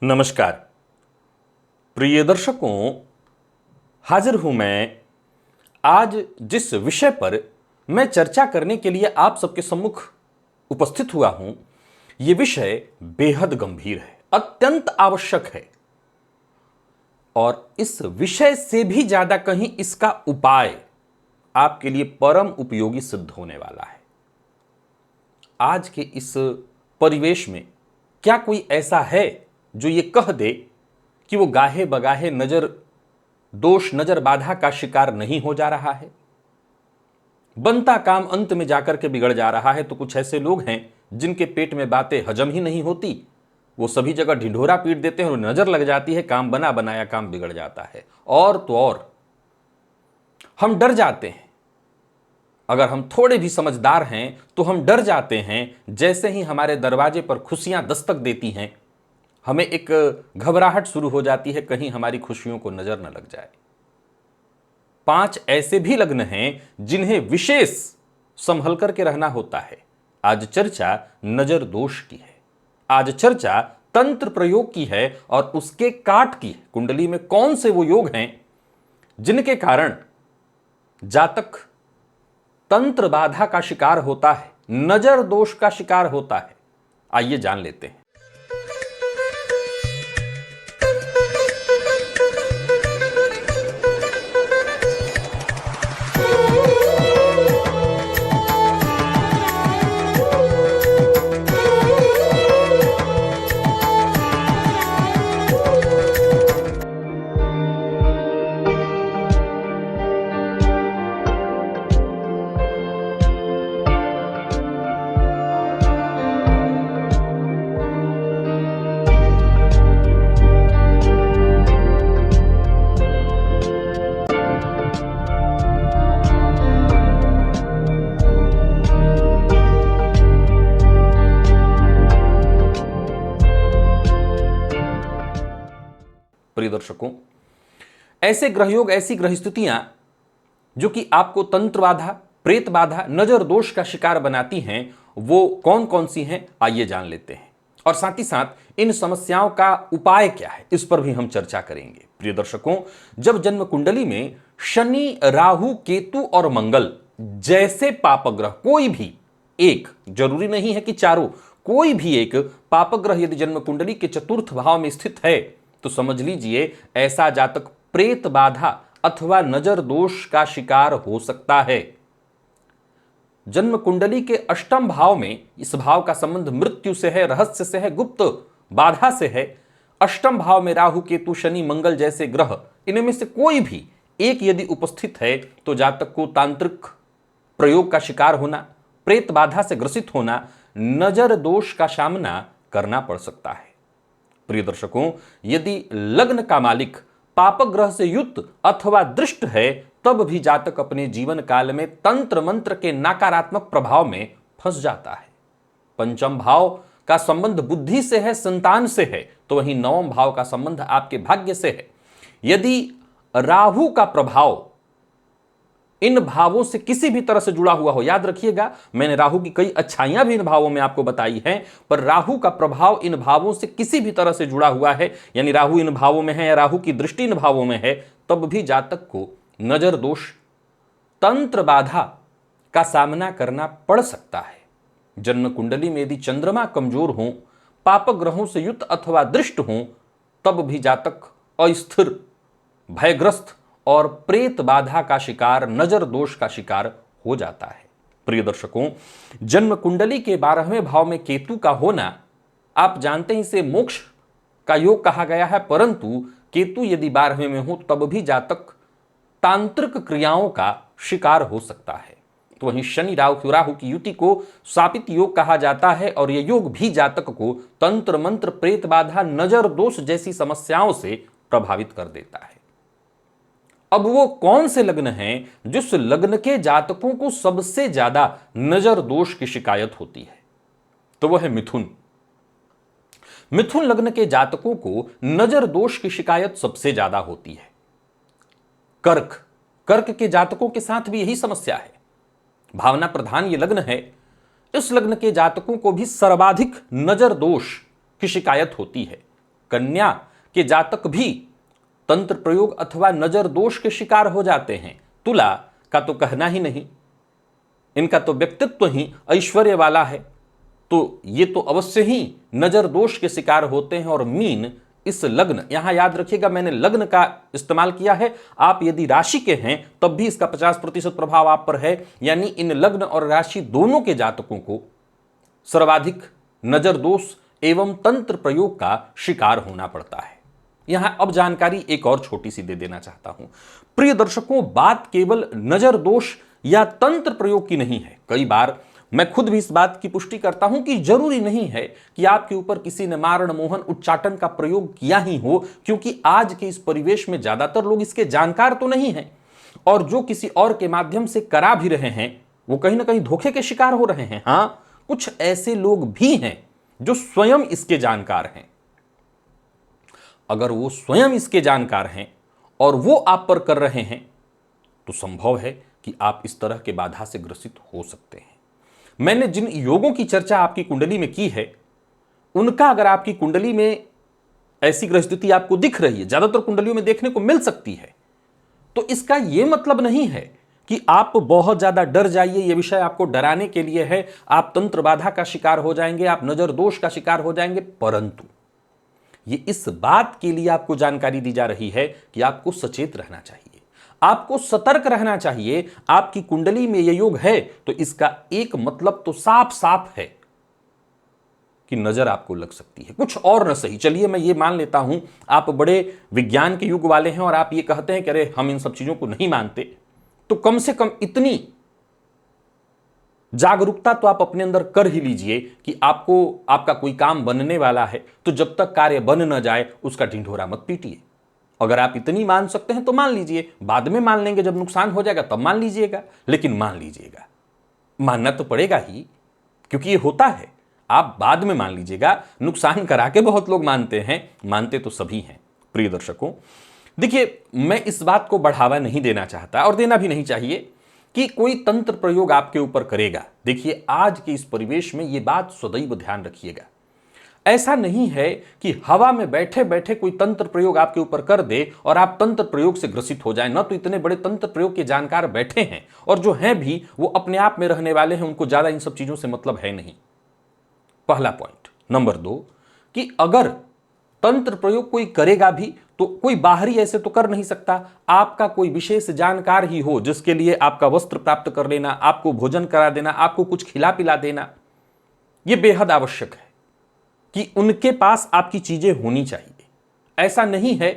नमस्कार प्रिय दर्शकों, हाजिर हूं मैं आज जिस विषय पर मैं चर्चा करने के लिए आप सबके सम्मुख उपस्थित हुआ हूं। यह विषय बेहद गंभीर है, अत्यंत आवश्यक है और इस विषय से भी ज्यादा कहीं इसका उपाय आपके लिए परम उपयोगी सिद्ध होने वाला है। आज के इस परिवेश में क्या कोई ऐसा है जो ये कह दे कि वो गाहे बगाहे नजर दोष नजर बाधा का शिकार नहीं हो जा रहा है? बनता काम अंत में जाकर के बिगड़ जा रहा है। तो कुछ ऐसे लोग हैं जिनके पेट में बातें हजम ही नहीं होती, वो सभी जगह ढिंढोरा पीट देते हैं और नजर लग जाती है, काम बना बनाया काम बिगड़ जाता है। और तो और हम डर जाते हैं, अगर हम थोड़े भी समझदार हैं तो हम डर जाते हैं। जैसे ही हमारे दरवाजे पर खुशियां दस्तक देती हैं, हमें एक घबराहट शुरू हो जाती है, कहीं हमारी खुशियों को नजर न लग जाए। 5 ऐसे भी लग्न हैं जिन्हें विशेष संभल करके रहना होता है। आज चर्चा नजर दोष की है, आज चर्चा तंत्र प्रयोग की है और उसके काट की है। कुंडली में कौन से वो योग हैं जिनके कारण जातक तंत्र बाधा का शिकार होता है, नजर दोष का शिकार होता है। आइए जान लेते हैं। प्रिय दर्शकों, ऐसे ग्रहयोग, ऐसी ग्रह स्थितियां जो कि आपको तंत्र बाधा, प्रेत बाधा, नजर दोष का शिकार बनाती हैं, वो कौन कौन सी हैं आइए जान लेते हैं। और साथ ही साथ इन समस्याओं का उपाय क्या है, इस पर भी हम चर्चा करेंगे। प्रिय दर्शकों, जब जन्म कुंडली में शनि, राहु, केतु और मंगल जैसे पापग्रह, कोई भी एक, जरूरी नहीं है कि चारों, कोई भी एक पापग्रह यदि जन्म कुंडली के चतुर्थ भाव में स्थित है तो समझ लीजिए ऐसा जातक प्रेत बाधा अथवा नजर दोष का शिकार हो सकता है। जन्म कुंडली के अष्टम भाव में, इस भाव का संबंध मृत्यु से है, रहस्य से है, गुप्त बाधा से है। अष्टम भाव में राहु, केतु, शनि, मंगल जैसे ग्रह, इनमें से कोई भी एक यदि उपस्थित है तो जातक को तांत्रिक प्रयोग का शिकार होना, प्रेत बाधा से ग्रसित होना, नजर दोष का सामना करना पड़ सकता है। प्रिय दर्शकों, यदि लग्न का मालिक पापग्रह से युक्त अथवा दृष्ट है तब भी जातक अपने जीवन काल में तंत्र मंत्र के नकारात्मक प्रभाव में फंस जाता है। पंचम भाव का संबंध बुद्धि से है, संतान से है, तो वहीं नवम भाव का संबंध आपके भाग्य से है। यदि राहु का प्रभाव इन भावों से किसी भी तरह से जुड़ा हुआ हो, याद रखिएगा मैंने राहु की कई अच्छाइयां भी इन भावों में आपको बताई हैं, पर राहु का प्रभाव इन भावों से किसी भी तरह से जुड़ा हुआ है, यानी राहु इन भावों में है या राहु की दृष्टि इन भावों में है, तब भी जातक को नजर दोष, तंत्र बाधा का सामना करना पड़ सकता है। जन्म कुंडली में यदि चंद्रमा कमजोर हो, पापग्रहों से युक्त अथवा दृष्ट हो, तब भी जातक अस्थिर, भयग्रस्त और प्रेत बाधा का शिकार, नजर दोष का शिकार हो जाता है। प्रिय दर्शकों, जन्म कुंडली के 12वें भाव में केतु का होना, आप जानते हैं इसे मोक्ष का योग कहा गया है, परंतु केतु यदि 12वें में हो तब भी जातक तांत्रिक क्रियाओं का शिकार हो सकता है। तो वहीं शनि राहु की युति को शापित योग कहा जाता है और यह योग भी जातक को तंत्र मंत्र, प्रेत बाधा, नजर दोष जैसी समस्याओं से प्रभावित कर देता है। अब वो कौन से लग्न हैं जिस लग्न के जातकों को सबसे ज्यादा नजर दोष की शिकायत होती है? तो वह है मिथुन। मिथुन लग्न के जातकों को नजर दोष की शिकायत सबसे ज्यादा होती है। कर्क के जातकों के साथ भी यही समस्या है। भावना प्रधान ये लग्न है, इस लग्न के जातकों को भी सर्वाधिक नजर दोष की शिकायत होती है। कन्या के जातक भी तंत्र प्रयोग अथवा नजर दोष के शिकार हो जाते हैं। तुला का तो कहना ही नहीं, इनका तो व्यक्तित्व ही ऐश्वर्य वाला है, तो ये तो अवश्य ही नजर दोष के शिकार होते हैं। और मीन इस लग्न, यहां याद रखिएगा मैंने लग्न का इस्तेमाल किया है, आप यदि राशि के हैं तब भी इसका 50% प्रभाव आप पर है, यानी इन लग्न और राशि दोनों के जातकों को सर्वाधिक नजर दोष एवं तंत्र प्रयोग का शिकार होना पड़ता है। यहां अब जानकारी एक और छोटी सी दे देना चाहता हूं। प्रिय दर्शकों, बात केवल नजर दोष या तंत्र प्रयोग की नहीं है। कई बार मैं खुद भी इस बात की पुष्टि करता हूं कि जरूरी नहीं है कि आपके ऊपर किसी ने मारण मोहन उच्चाटन का प्रयोग किया ही हो, क्योंकि आज के इस परिवेश में ज्यादातर लोग इसके जानकार तो नहीं हैं, और जो किसी और के माध्यम से करा भी रहे हैं वो कहीं ना कहीं धोखे के शिकार हो रहे हैं। हां, कुछ ऐसे लोग भी हैं जो स्वयं इसके जानकार हैं। अगर वो स्वयं इसके जानकार हैं और वो आप पर कर रहे हैं तो संभव है कि आप इस तरह के बाधा से ग्रसित हो सकते हैं। मैंने जिन योगों की चर्चा आपकी कुंडली में की है, उनका अगर आपकी कुंडली में ऐसी ग्रह स्थिति आपको दिख रही है, ज्यादातर कुंडलियों में देखने को मिल सकती है, तो इसका यह मतलब नहीं है कि आप बहुत ज्यादा डर जाइए। यह विषय आपको डराने के लिए है, आप तंत्र बाधा का शिकार हो जाएंगे, आप नजर दोष का शिकार हो जाएंगे, परंतु ये इस बात के लिए आपको जानकारी दी जा रही है कि आपको सचेत रहना चाहिए, आपको सतर्क रहना चाहिए। आपकी कुंडली में यह योग है तो इसका एक मतलब तो साफ साफ है कि नजर आपको लग सकती है, कुछ और न सही। चलिए मैं ये मान लेता हूं आप बड़े विज्ञान के युग वाले हैं और आप ये कहते हैं कि अरे हम इन सब चीजों को नहीं मानते, तो कम से कम इतनी जागरूकता तो आप अपने अंदर कर ही लीजिए कि आपको आपका कोई काम बनने वाला है तो जब तक कार्य बन न जाए उसका ढिंढोरा मत पीटिए। अगर आप इतनी मान सकते हैं तो मान लीजिए, बाद में मान लेंगे, जब नुकसान हो जाएगा तब मान लीजिएगा, लेकिन मान लीजिएगा, मानना तो पड़ेगा ही, क्योंकि ये होता है। आप बाद में मान लीजिएगा, नुकसान करा के बहुत लोग मानते हैं, मानते तो सभी हैं। प्रिय दर्शकों, देखिए मैं इस बात को बढ़ावा नहीं देना चाहता और देना भी नहीं चाहिए कि कोई तंत्र प्रयोग आपके ऊपर करेगा। देखिए आज के इस परिवेश में यह बात सदैव ध्यान रखिएगा, ऐसा नहीं है कि हवा में बैठे बैठे कोई तंत्र प्रयोग आपके ऊपर कर दे और आप तंत्र प्रयोग से ग्रसित हो जाएं। न तो इतने बड़े तंत्र प्रयोग के जानकार बैठे हैं, और जो हैं भी वो अपने आप में रहने वाले हैं, उनको ज्यादा इन सब चीजों से मतलब है नहीं। पहला पॉइंट। नंबर 2 कि अगर तंत्र प्रयोग कोई करेगा भी तो कोई बाहरी ऐसे तो कर नहीं सकता, आपका कोई विशेष जानकार ही हो जिसके लिए आपका वस्त्र प्राप्त कर लेना, आपको भोजन करा देना, आपको कुछ खिला पिला देना, यह बेहद आवश्यक है कि उनके पास आपकी चीजें होनी चाहिए। ऐसा नहीं है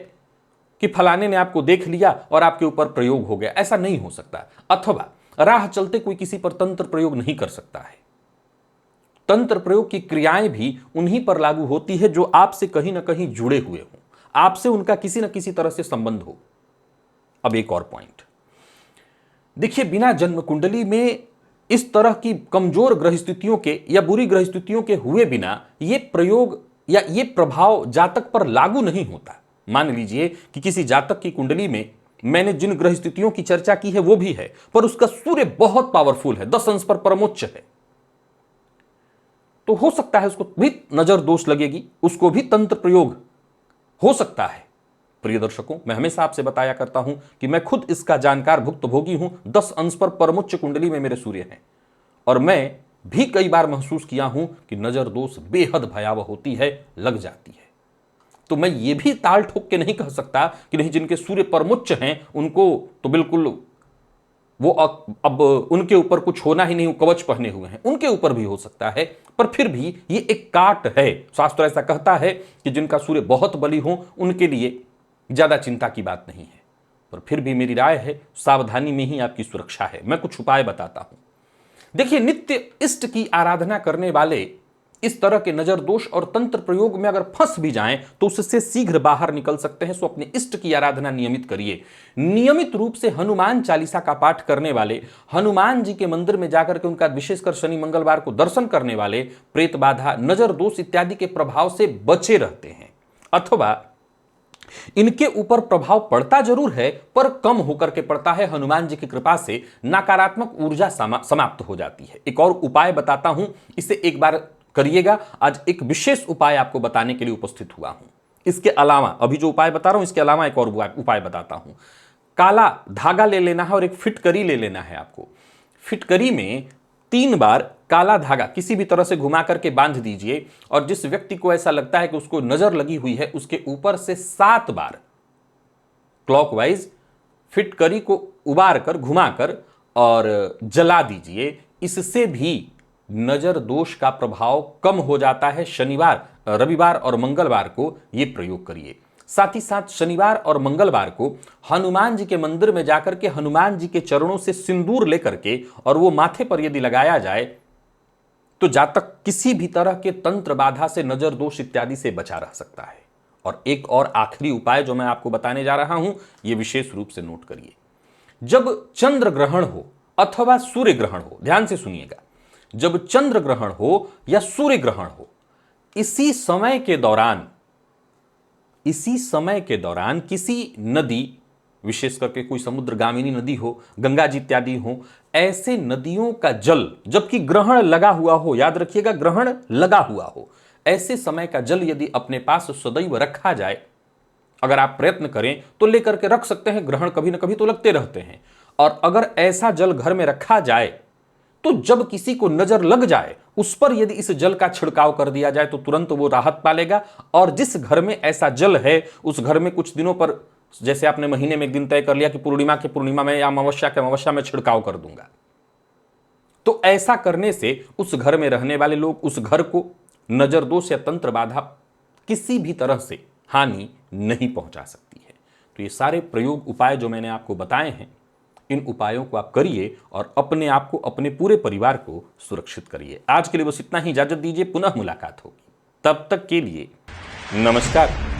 कि फलाने ने आपको देख लिया और आपके ऊपर प्रयोग हो गया, ऐसा नहीं हो सकता। अथवा राह चलते कोई किसी पर तंत्र प्रयोग नहीं कर सकता है। तंत्र प्रयोग की क्रियाएं भी उन्हीं पर लागू होती है जो आपसे कहीं ना कहीं जुड़े हुए हों, आपसे उनका किसी न किसी तरह से संबंध हो। अब एक और पॉइंट देखिए, बिना जन्म कुंडली में इस तरह की कमजोर ग्रह स्थितियों के या बुरी ग्रह स्थितियों के हुए बिना यह प्रयोग या यह प्रभाव जातक पर लागू नहीं होता। मान लीजिए कि किसी जातक की कुंडली में मैंने जिन ग्रह स्थितियों की चर्चा की है वो भी है, पर उसका सूर्य बहुत पावरफुल है, 10 अंश पर परमोच्च है, तो हो सकता है उसको भी नजर दोष लगेगी, उसको भी तंत्र प्रयोग हो सकता है। प्रिय दर्शकों, मैं हमेशा आपसे बताया करता हूं कि मैं खुद इसका जानकार भुक्तभोगी हूं। 10 अंश पर परमोच्च कुंडली में मेरे सूर्य हैं, और मैं भी कई बार महसूस किया हूं कि नजर दोष बेहद भयावह होती है, लग जाती है। तो मैं ये भी ताल ठोक के नहीं कह सकता कि नहीं, जिनके सूर्य परमोच्च हैं उनको तो बिल्कुल वो अब उनके ऊपर कुछ होना ही नहीं, वो कवच पहने हुए हैं, उनके ऊपर भी हो सकता है। पर फिर भी ये एक काट है, शास्त्र ऐसा कहता है कि जिनका सूर्य बहुत बली हो उनके लिए ज्यादा चिंता की बात नहीं है। पर फिर भी मेरी राय है, सावधानी में ही आपकी सुरक्षा है। मैं कुछ उपाय बताता हूं। देखिए, नित्य इष्ट की आराधना करने वाले इस तरह के नजर दोष और तंत्र प्रयोग में अगर फंस भी जाएं तो उससे शीघ्र बाहर निकल सकते हैं। सो अपने इष्ट की आराधना नियमित करिए। नियमित रूप से हनुमान चालीसा का पाठ करने वाले, हनुमान जी के मंदिर में जाकर के उनका विशेषकर शनि मंगलवार को दर्शन करने वाले प्रेत बाधा, नजर दोष इत्यादि के प्रभाव से बचे रहते हैं। अथवा इनके ऊपर प्रभाव पड़ता जरूर है पर कम होकर के पड़ता है। हनुमान जी की कृपा से नकारात्मक ऊर्जा समाप्त हो जाती है। एक और उपाय बताता हूं, इसे एक बार करिएगा। आज एक विशेष उपाय आपको बताने के लिए उपस्थित हुआ हूं। इसके अलावा अभी जो उपाय बता रहा हूं, इसके अलावा एक और उपाय बताता हूं। काला धागा ले लेना है और एक फिटकरी ले लेना है आपको। फिटकरी में 3 बार काला धागा किसी भी तरह से घुमा करके बांध दीजिए और जिस व्यक्ति को ऐसा लगता है कि उसको नजर लगी हुई है, उसके ऊपर से 7 बार क्लॉकवाइज फिटकरी को उबार कर, घुमाकर और जला दीजिए। इससे भी नजर दोष का प्रभाव कम हो जाता है। शनिवार, रविवार और मंगलवार को यह प्रयोग करिए। साथ ही साथ शनिवार और मंगलवार को हनुमान जी के मंदिर में जाकर के हनुमान जी के चरणों से सिंदूर लेकर के और वो माथे पर यदि लगाया जाए तो जातक किसी भी तरह के तंत्र बाधा से, नजर दोष इत्यादि से बचा रह सकता है। और एक और आखिरी उपाय जो मैं आपको बताने जा रहा हूं, यह विशेष रूप से नोट करिए। जब चंद्र ग्रहण हो अथवा सूर्य ग्रहण हो, ध्यान से सुनिएगा, जब चंद्र ग्रहण हो या सूर्य ग्रहण हो, इसी समय के दौरान किसी नदी, विशेष करके कोई समुद्रगामिनी नदी हो, गंगा जी इत्यादि हो, ऐसे नदियों का जल, जबकि ग्रहण लगा हुआ हो, याद रखिएगा ग्रहण लगा हुआ हो, ऐसे समय का जल यदि अपने पास सदैव रखा जाए, अगर आप प्रयत्न करें तो लेकर के रख सकते हैं, ग्रहण कभी ना कभी तो लगते रहते हैं। और अगर ऐसा जल घर में रखा जाए तो जब किसी को नजर लग जाए, उस पर यदि इस जल का छिड़काव कर दिया जाए तो तुरंत वो राहत पालेगा। और जिस घर में ऐसा जल है, उस घर में कुछ दिनों पर, जैसे आपने महीने में एक दिन तय कर लिया कि पूर्णिमा के पूर्णिमा में या अमावस्या के अमावस्या में छिड़काव कर दूंगा, तो ऐसा करने से उस घर में रहने वाले लोग, उस घर को नजर दोष या तंत्र बाधा किसी भी तरह से हानि नहीं पहुंचा सकती है। तो ये सारे प्रयोग, उपाय जो मैंने आपको बताए हैं, इन उपायों को आप करिए और अपने आप को, अपने पूरे परिवार को सुरक्षित करिए। आज के लिए बस इतना ही, इजाजत दीजिए, पुनः मुलाकात होगी। तब तक के लिए नमस्कार।